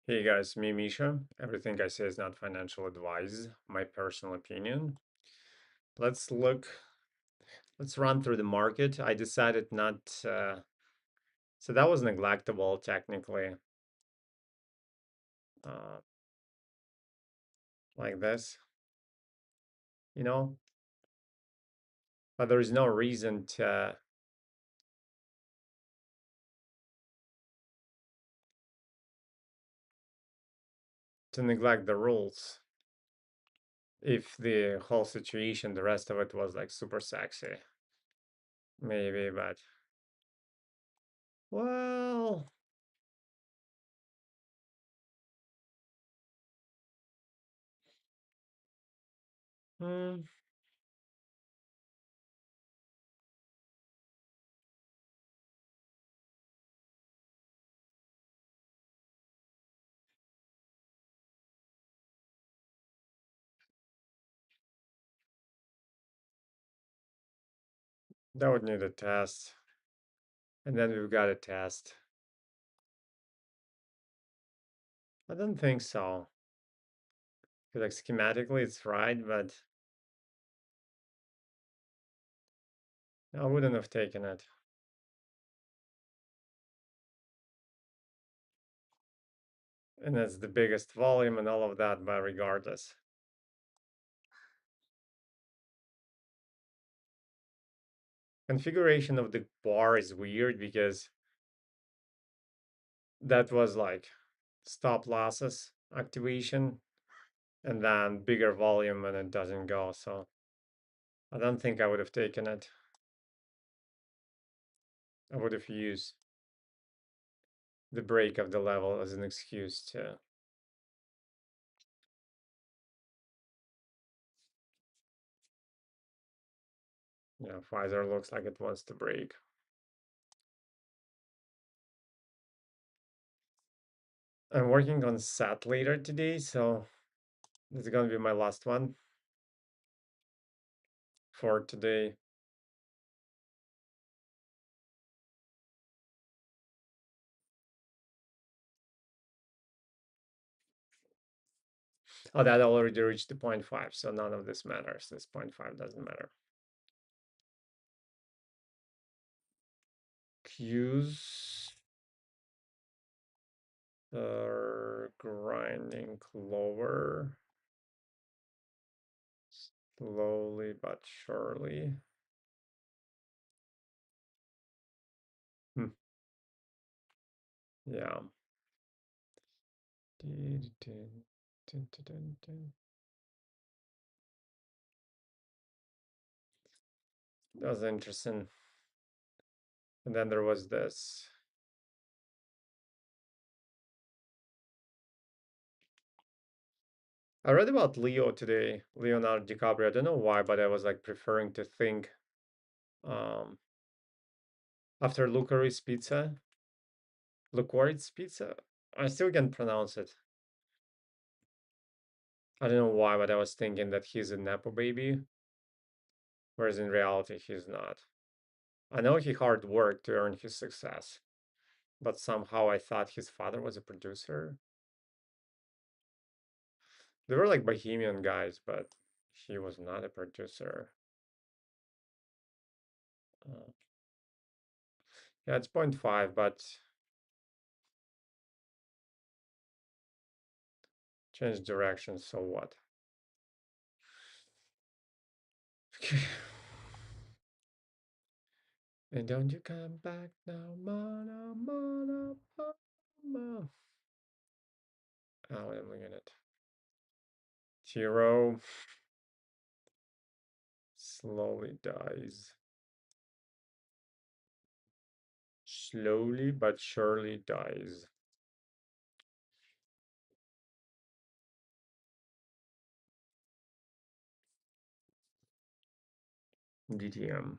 Hey guys, me Misha. Everything I say is not financial advice, my personal opinion. Let's look, let's run through the market. I decided not, so that was neglectable technically, uh, like this, you know, but there is no reason to neglect the rules if the whole situation, the rest of it was like super sexy, maybe, but well, hmm, that would need a test. And then we've got a test. I don't think so. 'Cause, like schematically it's right, but I wouldn't have taken it. And it's the biggest volume and all of that, but regardless. Configuration of the bar is weird because that was like stop losses activation and then bigger volume and it doesn't go. So I don't think I would have taken it. I would have used the break of the level as an excuse to, Pfizer looks like it wants to break. I'm working on set later today, so this is gonna be my last one for today. Oh, that already reached the 0.5, so none of this matters. This 0.5 doesn't matter. Q's are grinding lower, slowly but surely. Hmm. Yeah. That was interesting. And then there was this. I read about Leo today, Leonardo DiCaprio. I don't know why, but I was like preferring to think um after Licorice Pizza. I still can pronounce it. I don't know why, but I was thinking that he's a Nepo baby, whereas in reality he's not. I know he hard worked to earn his success, but somehow I thought his father was a producer. They were like bohemian guys, but he was not a producer. Uh, yeah, it's 0.5, but change direction, so what? Okay. And don't you come back now, mana, mana, mana. Oh, I'm looking at it. Hero slowly dies. Slowly but surely dies. DTM.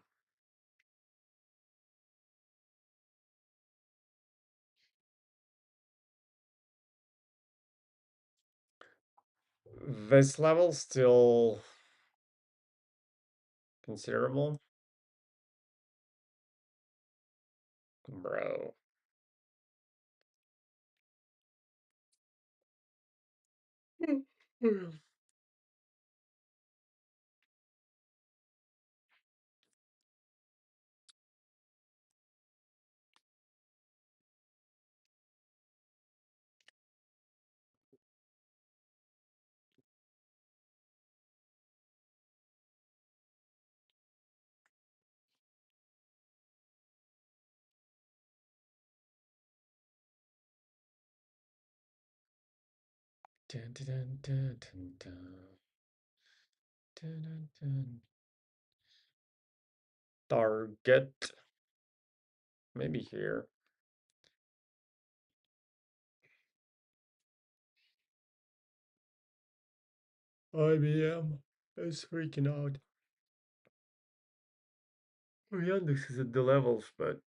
This level still considerable. Bro. Dun, dun, dun, dun, dun, dun, dun, dun. Target, maybe here. IBM is freaking out. Yandex is at the levels, but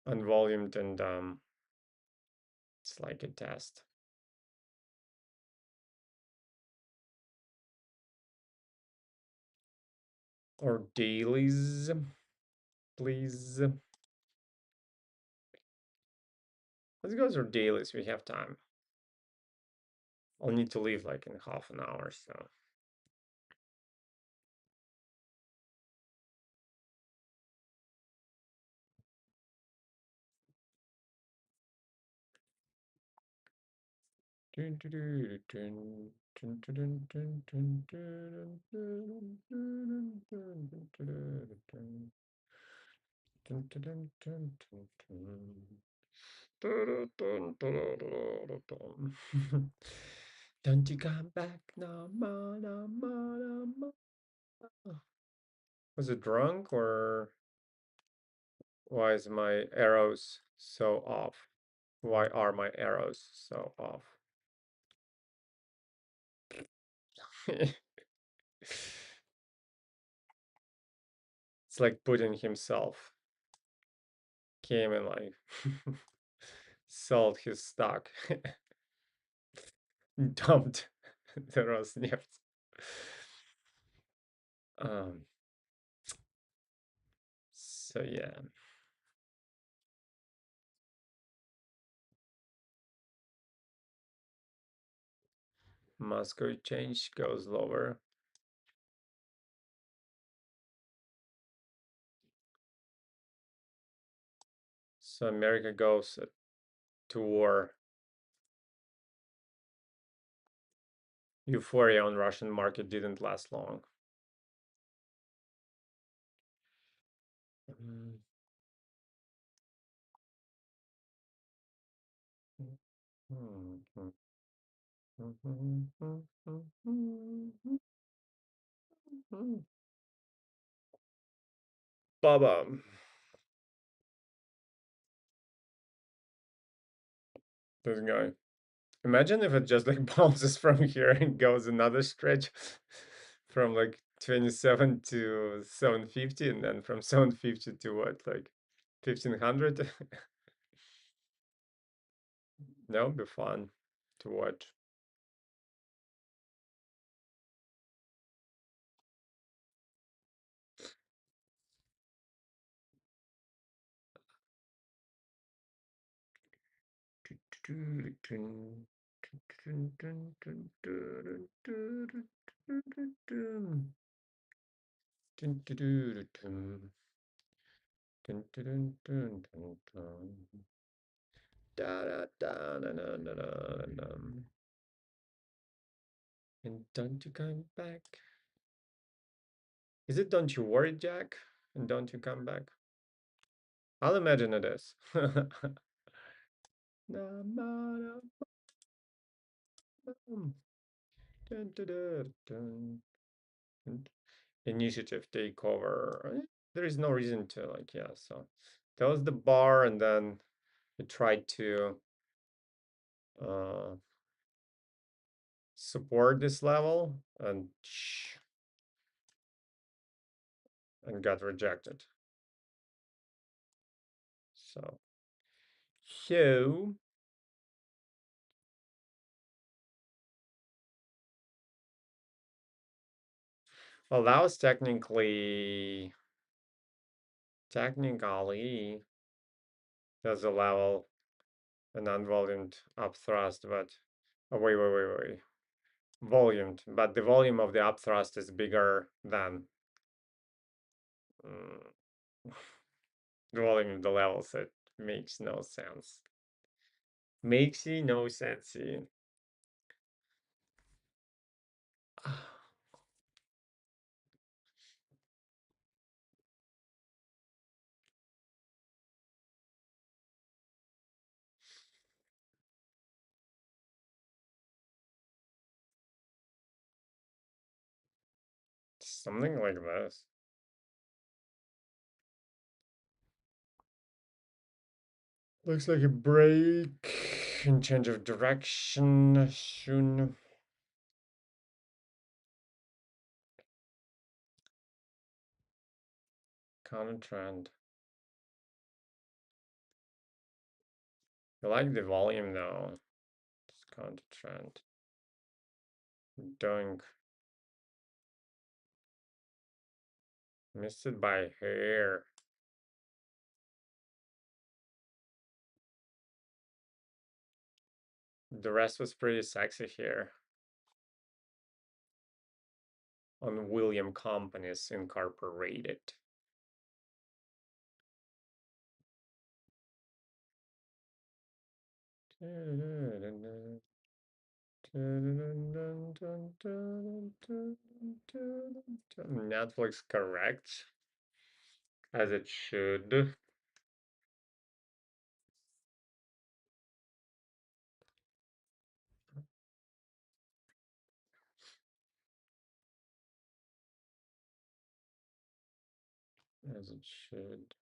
unvolumed and it's like a test. Or dailies, please. Let's go through dailies. We have time. I'll need to leave like in half an hour, so. Don't you come back no more, no more, no more. Was it drunk or why is my arrows so off? Why are my arrows so off? It's like Putin himself came and like sold his stock, dumped the Rosneft. Um, so yeah, Moscow change goes lower. So America goes to war. Euphoria on Russian market didn't last long. Baba, this guy. Imagine if it just like bounces from here and goes another stretch from like 27 to 750 and then from 750 to what, like 1500? That would be fun to watch. And don't you come back. Is it Don't You Worry, Jack? And Don't You Come Back? I'll imagine it is. Initiative takeover. There is no reason to like, yeah. So that was the bar, and then it tried to uh, support this level and got rejected. So well, that was technically there's a level, an unvolumed up thrust, but Oh, wait. Volume, but the volume of the upthrust is bigger than mm, the volume of the level, so it makes no sense. Makesy no sensey. Something like this. Looks like a break and change of direction soon. Counter trend. I like the volume though. It's counter trend. Dunk. Missed it by hair. The rest was pretty sexy here. On William Companies Incorporated. Netflix correct, as it should. As it should.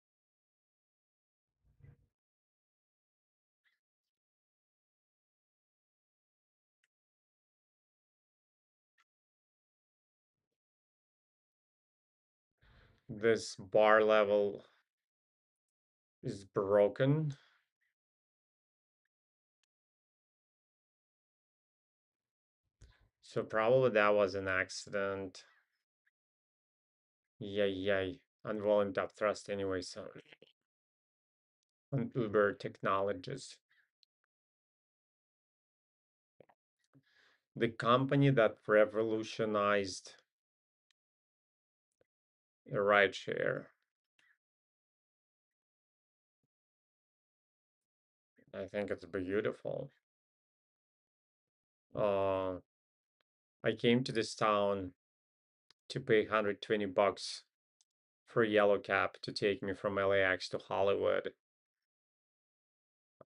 This bar level is broken. So probably that was an accident. Yay. Unvolumed upthrust anyway, so on Uber Technologies. The company that revolutionized a rideshare. I think it's beautiful. Uh, I came to this town to pay 120 bucks for a yellow cab to take me from LAX to Hollywood.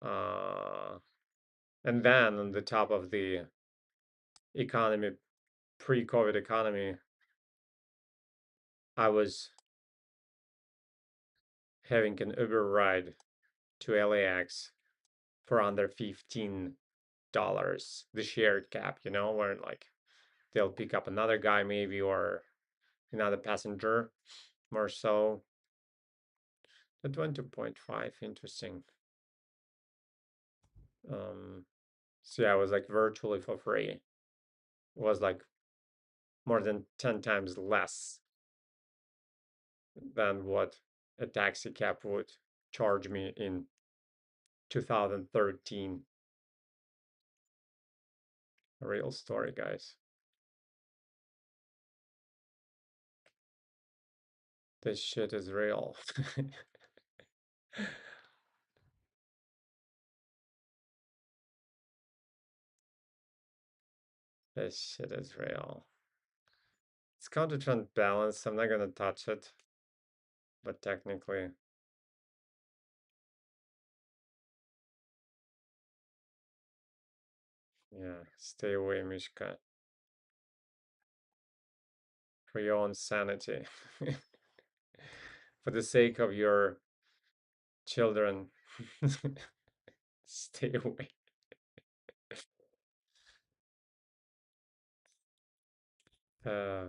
And then on the top of the economy, pre-COVID economy, I was having an Uber ride to LAX for under $15. The shared cab, where like they'll pick up another guy maybe or another passenger more so. That went to 0.5, interesting. So yeah, it was like virtually for free. It was like more than 10 times less than what a taxi cab would charge me in 2013. A real story, guys. This shit is real. This shit is real. It's counter-trend balance. I'm not gonna touch it, but technically, yeah. Stay away, Mishka, for your own sanity, for the sake of your children. Stay away. Uh,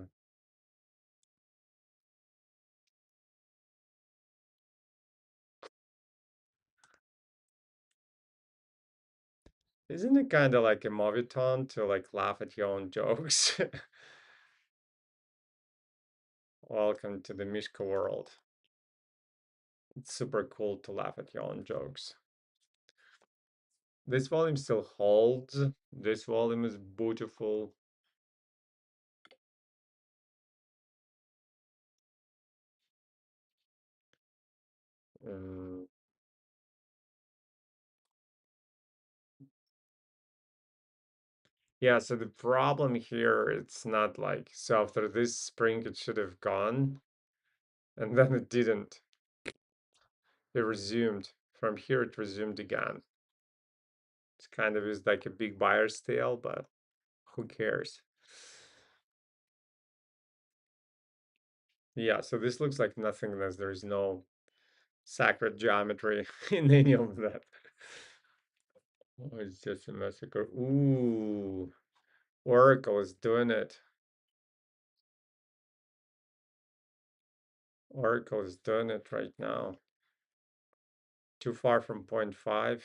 isn't it kind of like a movietone to like laugh at your own jokes? Welcome to the Mishka world. It's super cool to laugh at your own jokes. This volume still holds. This volume is beautiful. Um, yeah, so the problem here, it's not like, so after this spring, it should have gone, and then it didn't. It resumed. From here, it resumed again. It's kind of is like a big buyer's tale, but who cares? Yeah, so this looks like nothingness. There's no sacred geometry in any of that. Oh, it's just a massacre. Ooh, Oracle is doing it. Oracle is doing it right now. Too far from point 0.5.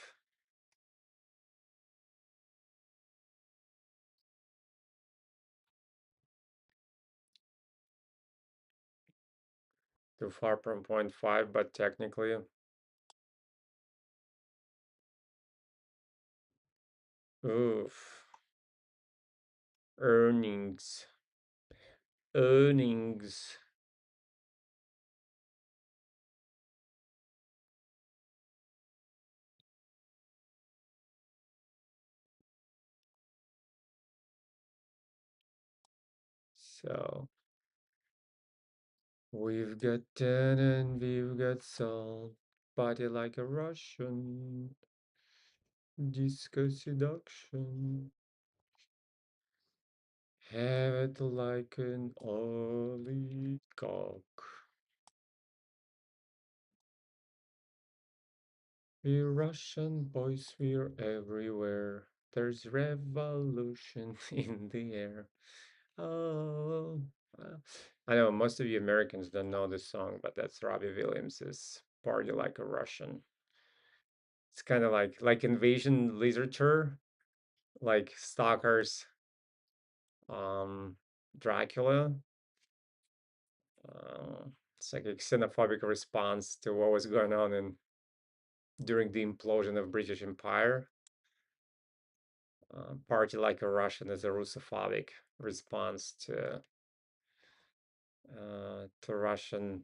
Too far from point 0.5, but technically. Oof. Earnings. Earnings. So we've got ten and we've got salt. Body like a Russian. Disco seduction. Have it like an oligarch. We're Russian boys, we're everywhere. There's revolution in the air. Oh, I know most of you Americans don't know this song, but that's Robbie Williams's "Party Like a Russian." It's kind of like invasion literature, like Stalker's Dracula. Uh, it's like a xenophobic response to what was going on in during the implosion of British Empire. Party like a Russian is a Russophobic response to Russian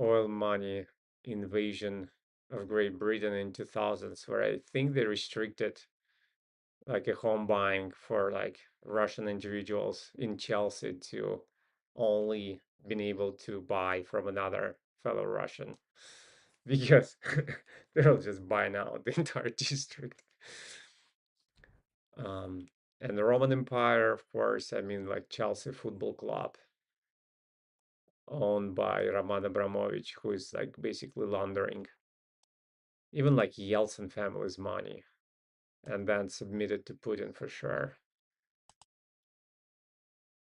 oil money invasion of Great Britain in 2000s, where I think they restricted like a home buying for like Russian individuals in Chelsea to only being able to buy from another fellow Russian because they'll just buy now the entire district. Um, and the Roman Empire, of course, I mean, like Chelsea Football Club, owned by Roman Abramovich, who is like basically laundering even like Yeltsin family's money and then submitted to Putin for sure.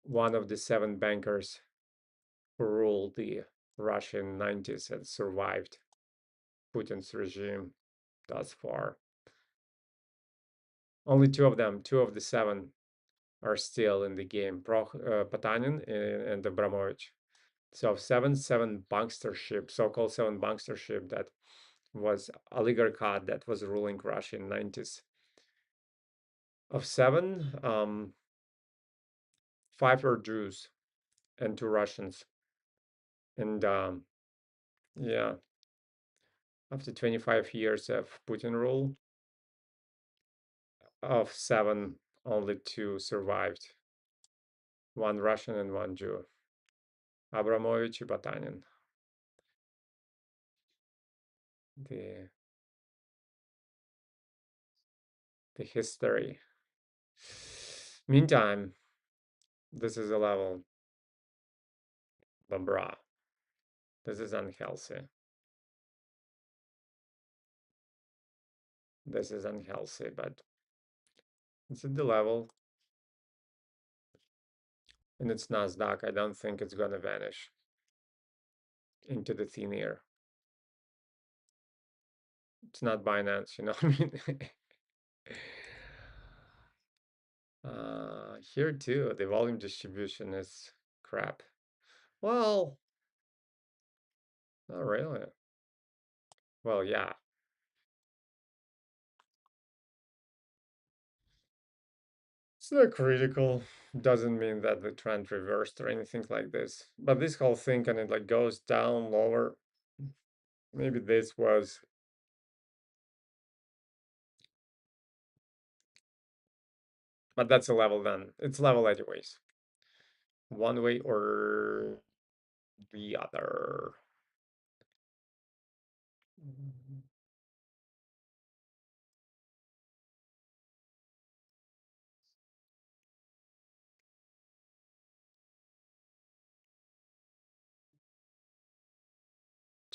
One of the seven bankers who ruled the Russian 90s and survived Putin's regime thus far. Only two of them, two of the seven, are still in the game, Potanin and Abramovich. So seven bankstership, so-called seven bankstership that was oligarchat that was ruling Russia in 90s. Of seven, five are Jews and two Russians. And yeah, after 25 years of Putin rule, of seven, only two survived. One Russian and one Jew. Abramovich and Batanin. The the history. Meantime, this is a level, Babra. This is unhealthy. This is unhealthy, but it's at the level. And it's Nasdaq. I don't think it's gonna vanish into the thin air. It's not Binance, you know what I mean? Here too, the volume distribution is crap. Well, not really. Well, yeah. It's not critical. Doesn't mean that the trend reversed or anything like this. But this whole thing and it like goes down lower. Maybe this was, but that's a level then. It's level anyways. One way or the other.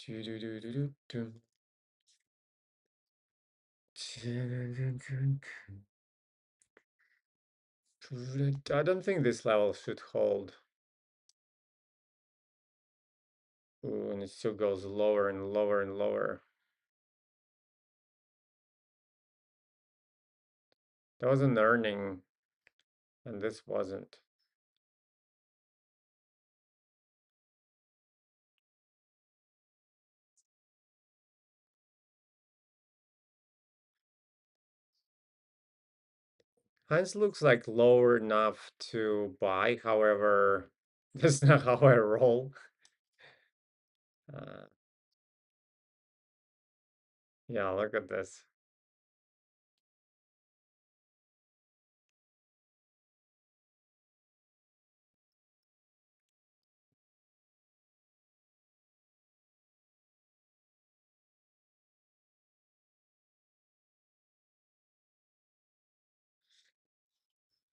I don't think this level should hold. Ooh, and it still goes lower and lower and lower. That was an earning, and this wasn't. Heinz looks like lower enough to buy. However, that's not how I roll. Uh, yeah, look at this.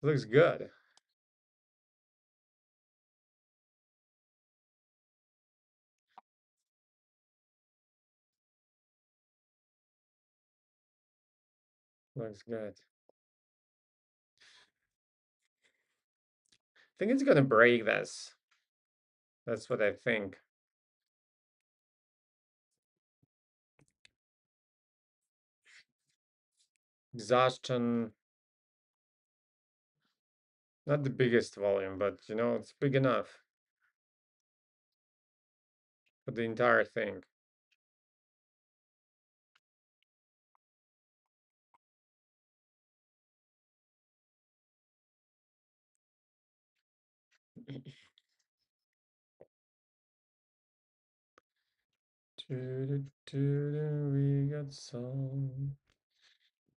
Looks good. Looks good. I think it's gonna break this. That's what I think. Exhaustion, not the biggest volume, but you know, it's big enough for the entire thing. We got some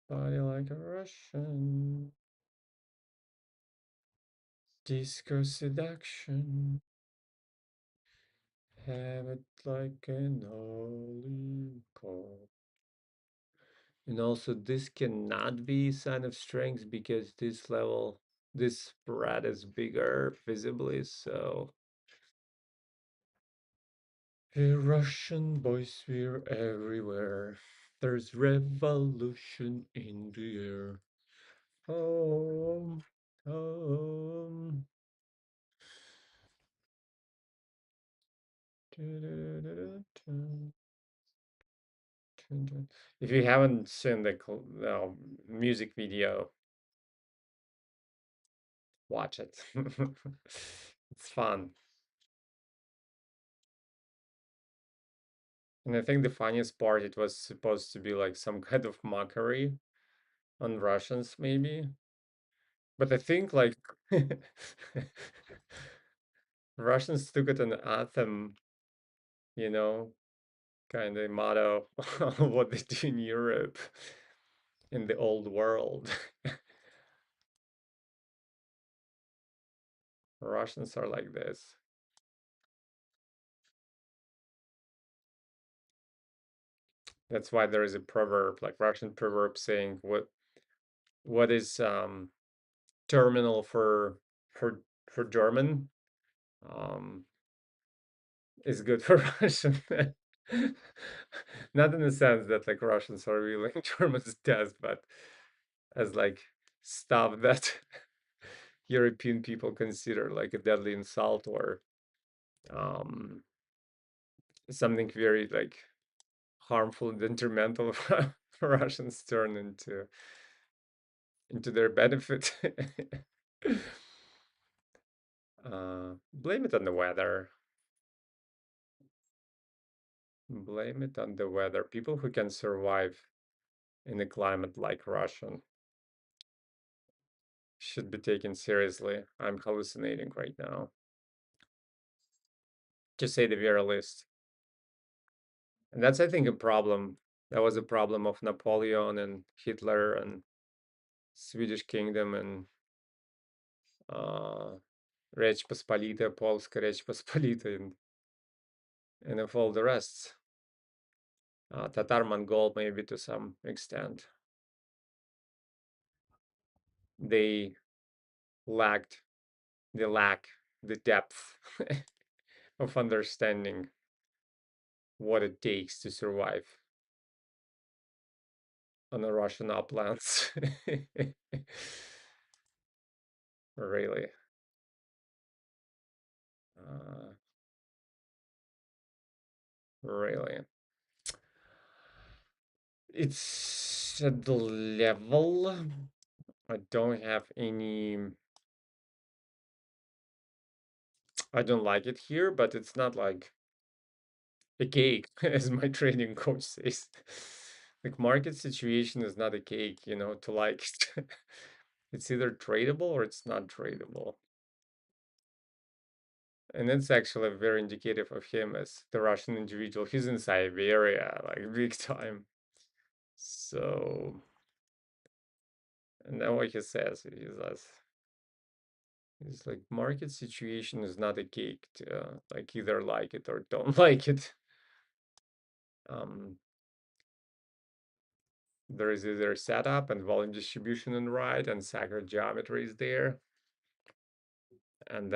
body like a Russian. Disco seduction. Have it like an olive cold. And also this cannot be a sign of strength because this level, this spread is bigger visibly, so we're Russian boys, we're everywhere. There's revolution in the air. Home, home. If you haven't seen the music video, watch it. It's fun. And I think the funniest part, it was supposed to be like some kind of mockery on Russians, maybe. But I think like Russians took it an anthem, you know, kind of motto of what they do in Europe, in the old world. Russians are like this. That's why there is a proverb, like Russian proverb saying what is terminal for German is good for Russian. Not in the sense that like Russians are reeling Germans' death, but as like stuff that European people consider like a deadly insult or um, something very like harmful and detrimental for Russians turn into their benefit. Blame it on the weather. Blame it on the weather. People who can survive in a climate like Russian should be taken seriously. I'm hallucinating right now, to say the very least. And that's, I think, a problem. That was a problem of Napoleon and Hitler and Swedish Kingdom and uh, Речь Посполита, Polska Речь Посполита, and of all the rest. Tatar Mongol, maybe to some extent. They lacked, they lack the depth of understanding what it takes to survive on the Russian uplands. Really. Uh, really. It's at the level. I don't have any. I don't like it here, but it's not like a cake, as my trading coach says. Like, market situation is not a cake, to like it. It's either tradable or it's not tradable. And it's actually very indicative of him as the Russian individual. He's in Siberia, like big time. So, and then what he says, he's like, market situation is not a cake. Like, either like it or don't like it. Um, there is either setup and volume distribution on the right, and sacred geometry is there, and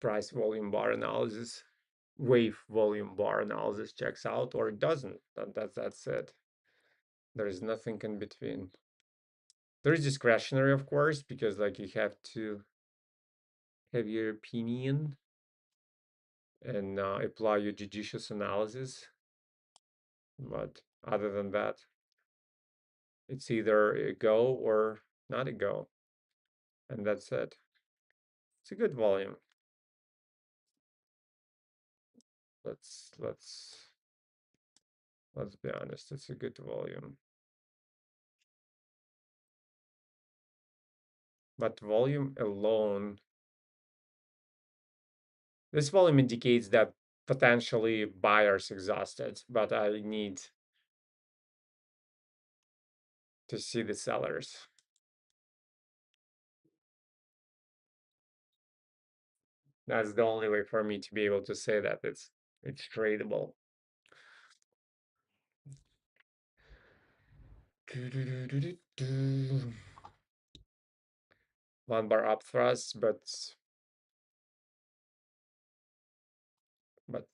price volume bar analysis, wave volume bar analysis checks out, or it doesn't. That's it. There is nothing in between. There is discretionary, of course, because like you have to have your opinion and apply your judicious analysis. But other than that, it's either a go or not a go, and that's it. It's a good volume. Let's be honest. It's a good volume. But volume alone, this volume indicates that potentially buyers exhausted, but I need to see the sellers. That's the only way for me to be able to say that it's tradable. One bar up thrust, but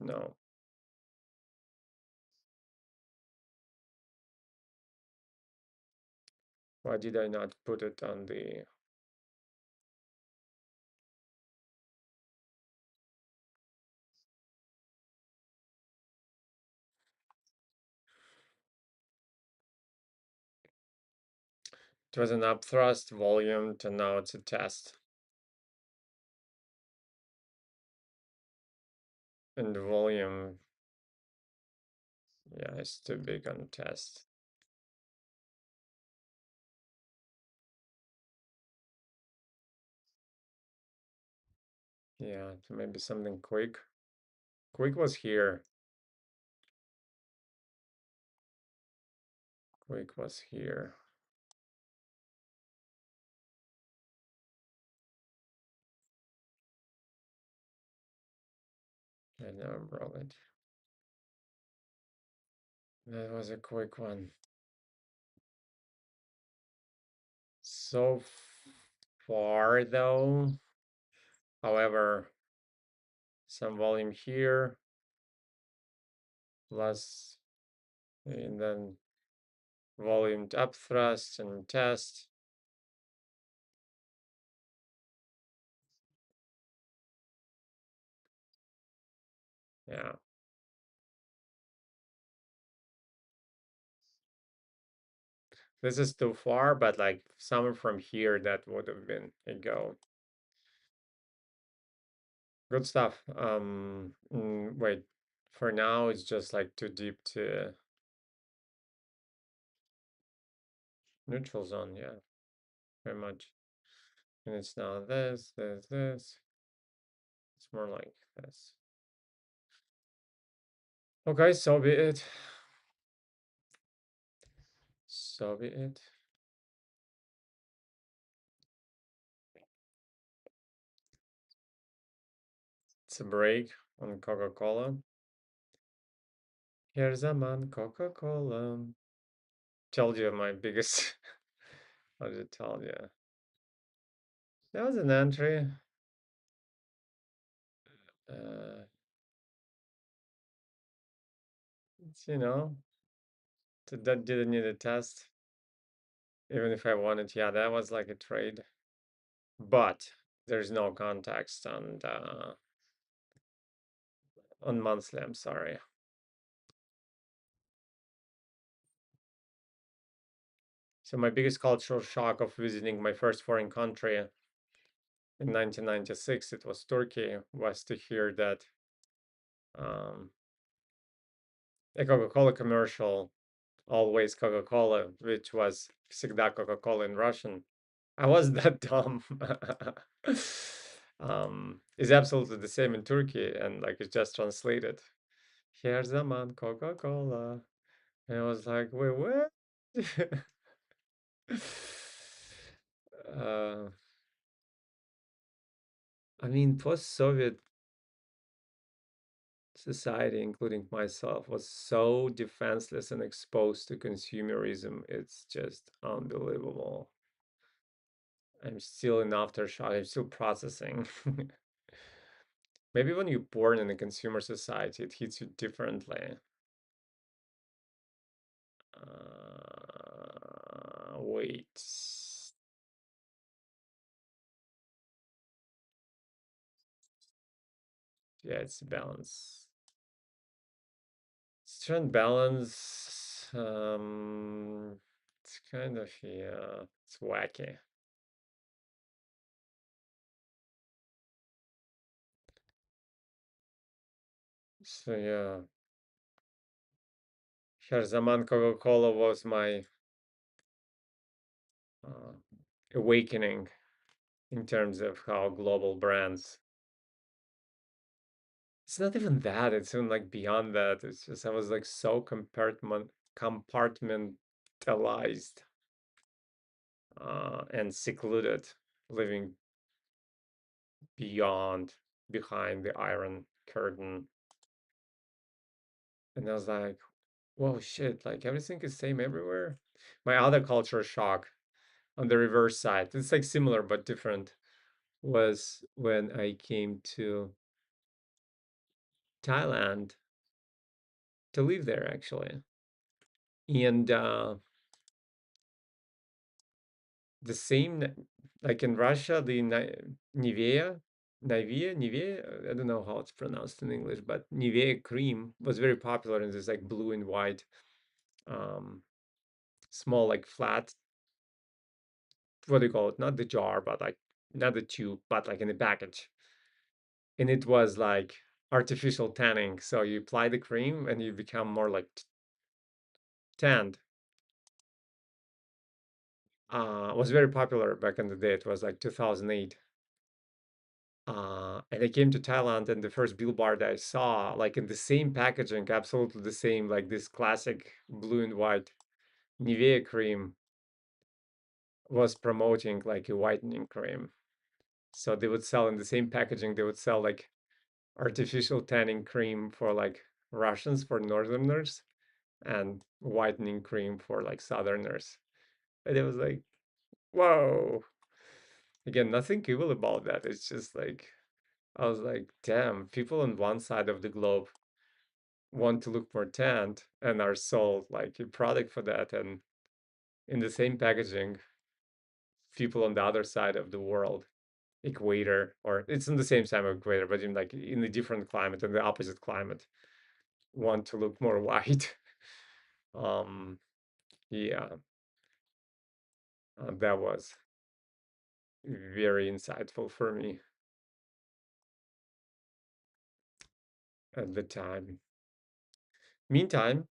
no. Why did I not put it on the? It was an up thrust volume, to now it's a test. And the volume, yeah, it's too big on the test. Yeah, maybe something quick. Quick was here. Quick was here. I never brought it. That was a quick one. So far, though, however, some volume here, plus, and then volume up thrust and test. Yeah. This is too far, but like somewhere from here, that would have been a go. Good stuff. Wait, for now, it's just like too deep to neutral zone. Yeah, very much. And it's not this. It's more like this. Okay, so be it. So be it. It's a break on Coca-Cola. Here's a man, Coca-Cola. Told you my biggest. How did it tell you? That was an entry. Uh, it's, that didn't need a test. Even if I wanted, yeah, that was like a trade. But there's no context on monthly, I'm sorry. So my biggest cultural shock of visiting my first foreign country in 1996, it was Turkey, was to hear that um, a Coca-Cola commercial, always Coca-Cola, which was всегда Coca-Cola in Russian. I wasn't that dumb. Is absolutely the same in Turkey, and like it's just translated. Here's a man, Coca-Cola. And I was like, wait, what? uh, I mean, post-Soviet society, including myself, was so defenseless and exposed to consumerism. It's just unbelievable. I'm still in aftershock. I'm still processing. Maybe when you're born in a consumer society, it hits you differently. Wait. Yeah, it's balance. Strength balance. It's kind of, yeah, it's wacky. So yeah, Zaman Coca-Cola was my uh, awakening in terms of how global brands. It's not even that. It's even like beyond that. It's just I was like so compartmentalized and secluded, living beyond, behind the Iron Curtain. And I was like, whoa, shit, like everything is same everywhere. My other culture shock on the reverse side, it's like similar but different, was when I came to Thailand to live there actually. And the same, like in Russia, the Nivea, I don't know how it's pronounced in English, but Nivea cream was very popular in this like blue and white, um, small like flat, what do you call it? Not the jar, but like not the tube, but like in the package. And it was like artificial tanning. So you apply the cream and you become more like tanned. Was very popular back in the day. It was like 2008. And I came to Thailand, and the first billboard I saw, like in the same packaging, absolutely the same, like this classic blue and white Nivea cream was promoting like a whitening cream. So they would sell in the same packaging, they would sell like artificial tanning cream for like Russians, for Northerners, and whitening cream for like Southerners. And it was like, whoa. Again, nothing evil about that. It's just like, I was like, damn, people on one side of the globe want to look more tanned and are sold like a product for that. And in the same packaging, people on the other side of the world, equator, or it's in the same side of equator, but in like in a different climate, in the opposite climate, want to look more white. um, yeah, that was very insightful for me at the time. Meantime,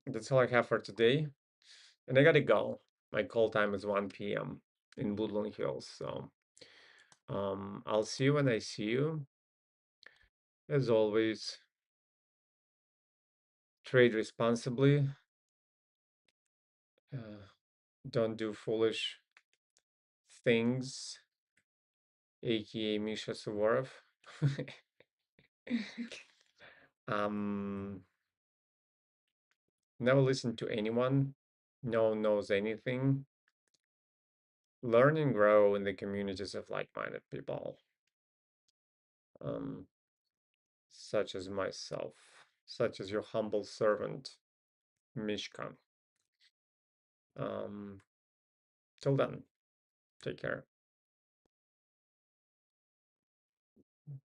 that's all I have for today, and I gotta go. My call time is 1 p.m. in Woodland Hills. So I'll see you when I see you. As always, trade responsibly. Uh, don't do foolish things, aka Misha Suvorov. um, Never listen to anyone. No one knows anything. Learn and grow in the communities of like-minded people, um, such as myself, such as your humble servant, Mishka. Till then, take care.